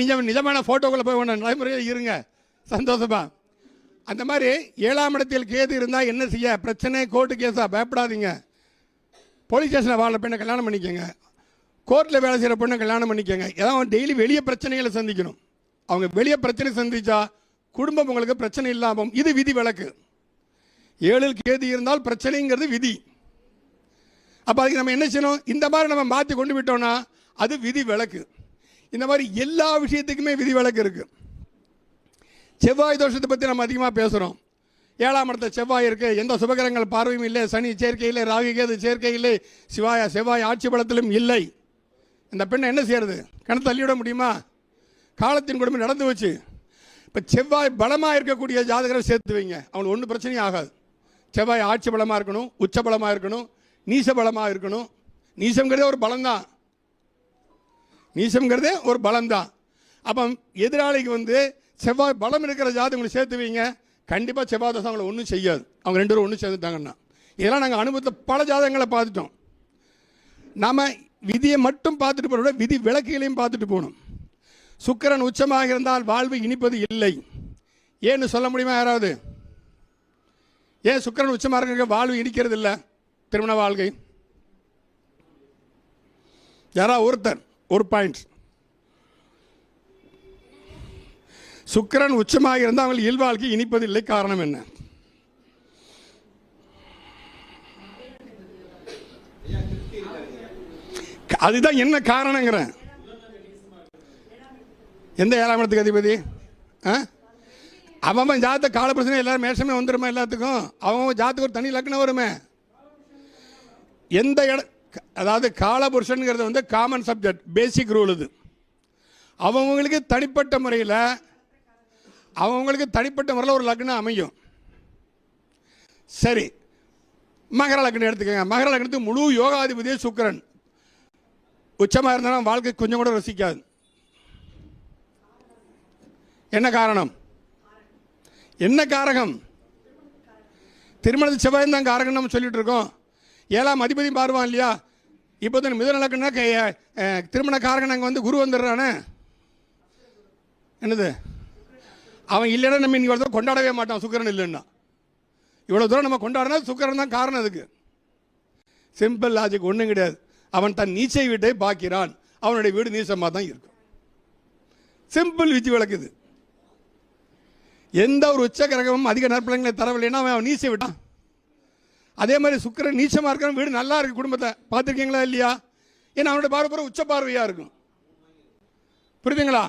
நிஜமான ஃபோட்டோக்குள்ளே போய் ஒன்று நடைமுறையில் இருங்க சந்தோஷமா. அந்த மாதிரி 7ஆம் இடத்தில் கேது இருந்தால் என்ன செய்ய? பிரச்சனை, கோர்ட்டு கேஸாக பயப்படாதீங்க. போலீஸ் ஸ்டேஷனில் வாழ பெண்ணை கல்யாணம் பண்ணிக்கோங்க, கோர்ட்டில் வேலை செய்கிற பொண்ணை கல்யாணம் பண்ணிக்கோங்க. ஏதாவது டெய்லி வெளியே பிரச்சனைகளை சந்திக்கணும். அவங்க வெளியே பிரச்சனை சந்திச்சா குடும்பம் உங்களுக்கு பிரச்சனை இல்லாமல், இது விதி விலக்கு. 7இல் கேது இருந்தால் பிரச்சனைங்கிறது விதி. அப்போ அதுக்கு நம்ம என்ன செய்யணும்? இந்த மாதிரி நம்ம மாற்றி கொண்டு விட்டோம்னா அது விதி விலக்கு. இந்த மாதிரி எல்லா விஷயத்துக்குமே விதி விலக்கு இருக்குது. செவ்வாய் தோஷத்தை பற்றி நம்ம அதிகமாக பேசுகிறோம். 7ஆம் இடத்துல செவ்வாய் இருக்குது, எந்த சுபகிரகங்கள் பார்வையும் இல்லை, சனி சேர்க்கை இல்லை, ராகு கேது சேர்க்கை இல்லை, செவ்வாய் ஆட்சி பலத்திலும் இல்லை. இந்த பெண்ணை என்ன செய்யறது? கணத்தை தள்ளிவிட முடியுமா? காலத்தின் குடும்பம் நடந்து வச்சு. இப்போ செவ்வாய் பலமாக இருக்கக்கூடிய ஜாதகரை சேர்த்து வைங்க, அவங்களுக்கு ஒன்றும் பிரச்சனையும் ஆகாது. செவ்வாய் ஆட்சி பலமாக இருக்கணும், உச்ச பலமாக இருக்கணும், நீச பலமாக இருக்கணும். நீசம்ங்கிறதே ஒரு பலம்தான். நீசம்ங்கிறதே ஒரு பலம்தான். அப்போ எதிராளிக்கு செவ்வாய் பலம் இருக்கிற ஜாதகங்களை சேர்த்து வைங்க, கண்டிப்பாக செவ்வாய் தசை அவங்களை ஒன்றும் செய்யாது. அவங்க 2 பேரும் ஒன்றும் சேர்ந்துட்டாங்கன்னா. இதெல்லாம் நாங்கள் அனுபவத்தில் பல ஜாதகங்களை பார்த்துட்டோம். நாம் விதியை மட்டும் பார்த்துட்டு போகிறோட விதி விளக்குகளையும் பார்த்துட்டு போகணும். சுக்கிரன் உச்சமாக இருந்தால் வாழ்வு இனிப்பது இல்லை. ஏன்னு சொல்ல முடியுமா யாராவது? ஏன் சுக்கிரன் உச்சமாக இருக்க வாழ்வு இனிக்கிறது இல்லை? திருமண வாழ்க்கை யாராவது ஒருத்தர் ஒரு பாயிண்ட். சுக்கிரன் உச்சமாக இருந்தால் அவங்களுக்கு இல்வாழ்க்கை இனிப்பதில்லை. காரணம் என்ன? அதுதான் என்ன காரணங்கிறேன். எந்த 7ஆம் இடத்துக்கு அதிபதி? அவன் ஜாத்த கால பிரச்சனை எல்லாரும் மேஷமே வந்துடுமா? எல்லாத்துக்கும் அவன் ஜாத்துக்கு ஒரு தனி லக்னம் வருமே. எந்த அதாவது காலபுருஷனுங்கிறது காமன் சப்ஜெக்ட், பேசிக் ரூல். இது அவங்களுக்கு தனிப்பட்ட முறையில் ஒரு லக்னம் அமையும். சரி, மகர லக்னம் எடுத்துக்கங்க. மகர லக்னத்துக்கு முழு யோகாதிபதியே சுக்கிரன். உச்சமாக இருந்தாலும் வாழ்க்கை கொஞ்சம் கூட ரசிக்காது. என்ன காரணம்? என்ன காரகம்? திருமணத்து செவ்வாய் தான் காரகம் நம்ம சொல்லிட்டு இருக்கோம். 7ஆம் அதிபதி மாறுவான் இல்லையா? இப்போ தான் மிதுன லக்னம்னா திருமண காரகன் அங்கே குரு வந்துடுறானே. என்னது? அவன் இல்லைன்னா நம்ம இங்கே ஒருத்தர் கொண்டாடவே மாட்டான். சுக்கிரன் இல்லைன்னா இவ்வளோ தூரம் நம்ம கொண்டாடினா சுக்கிரன் தான் காரணம். அதுக்கு சிம்பிள் லாஜிக் ஒன்றும் கிடையாது. அவன் தன் நீச்சை வீட்டை பார்க்கிறான், அவனுடைய வீடு நீசமாக தான் இருக்கும். சிம்பிள் விதி விளக்குது. எந்த ஒரு உச்ச கிரகமும் அதிக நற்பலன்களை தரவில்லைன்னா அவன் நீச்சை விட்டான். அதே மாதிரி சுக்கிரன் நீச்சமாக இருக்கிற வீடு நல்லா இருக்கு. குடும்பத்தை பார்த்துருக்கீங்களா இல்லையா? ஏன்னா அவனுடைய பார்வை உச்ச பார்வையாக இருக்கும். புரியுதுங்களா?